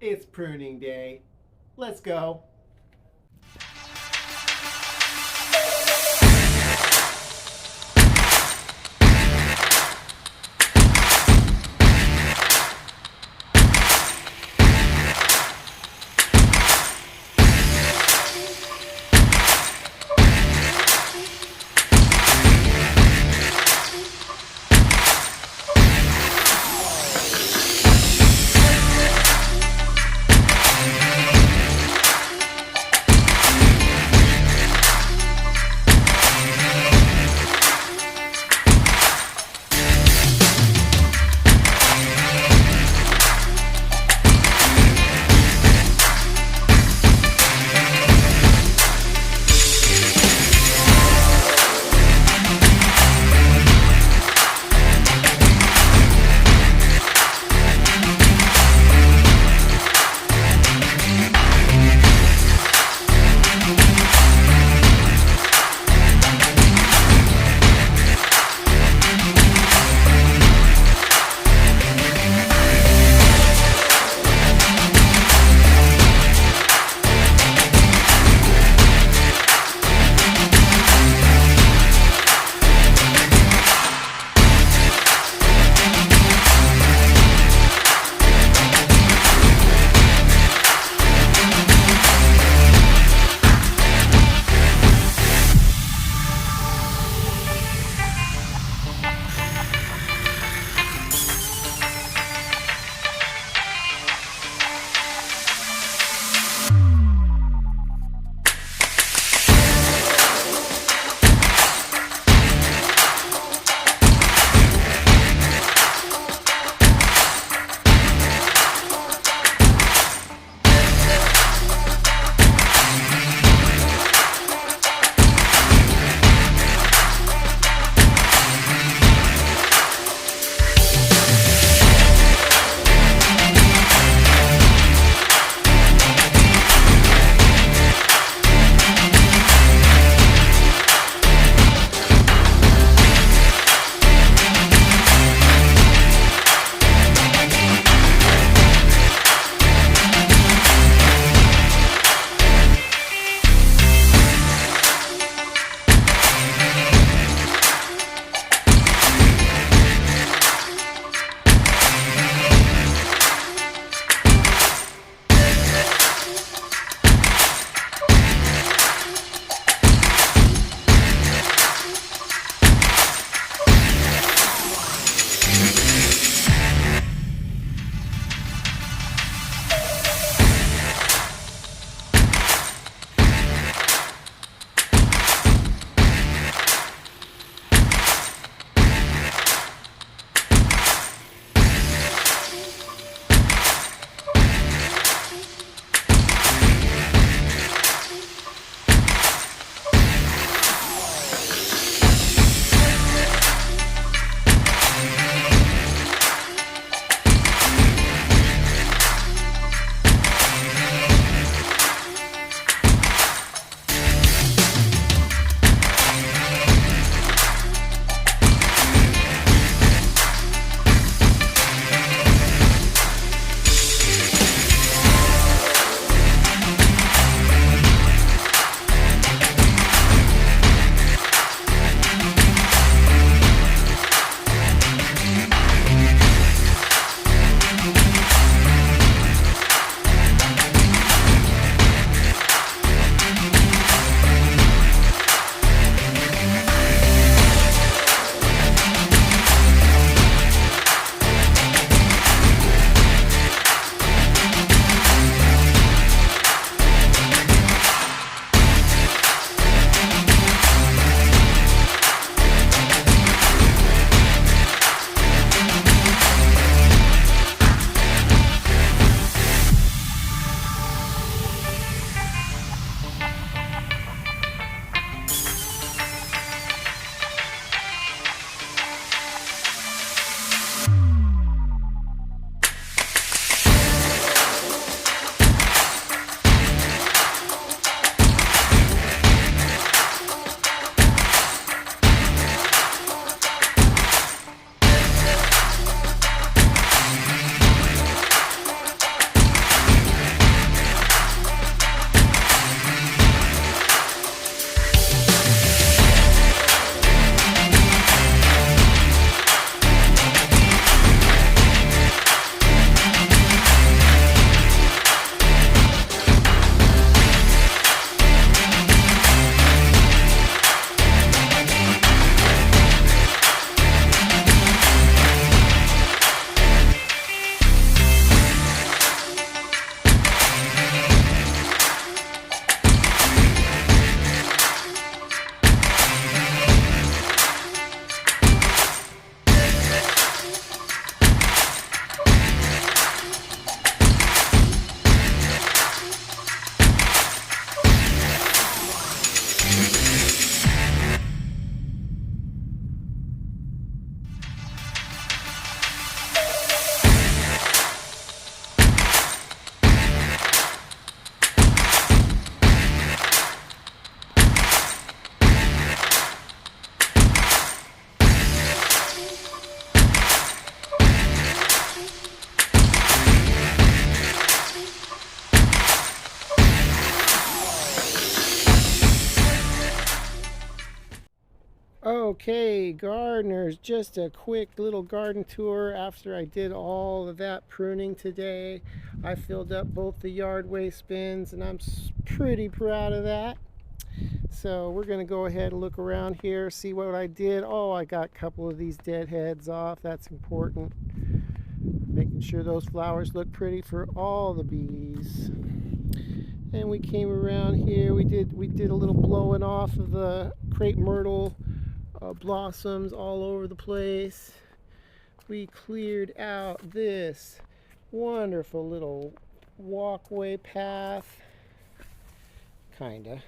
It's pruning day. Let's go. Okay, gardeners, just a quick little garden tour after I did all of that pruning today. I filled up both the yard waste bins and I'm pretty proud of that. So we're going to go ahead and look around here, see what I did. Oh, I got a couple of these dead heads off. That's important. Making sure those flowers look pretty for all the bees. And we came around here. We did a little blowing off of the crepe myrtle blossoms all over the place. We cleared out this wonderful little walkway path. Kinda.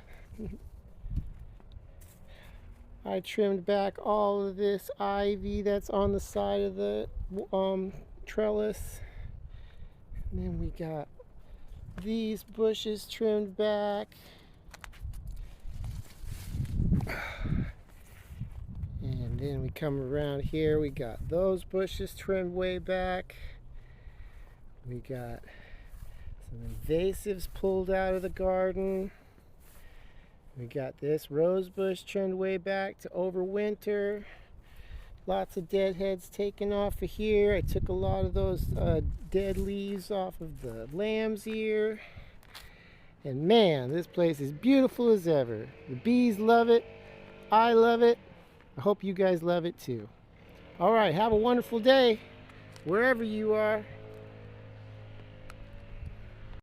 I trimmed back all of this ivy that's on the side of the trellis. And then we got these bushes trimmed back. And then we come around here, we got those bushes trimmed way back. We got some invasives pulled out of the garden. We got this rose bush trimmed way back to overwinter. Lots of dead heads taken off of here. I took a lot of those dead leaves off of the lamb's ear. And man, this place is beautiful as ever. The bees love it. I love it. I hope you guys love it too. All right, have a wonderful day wherever you are.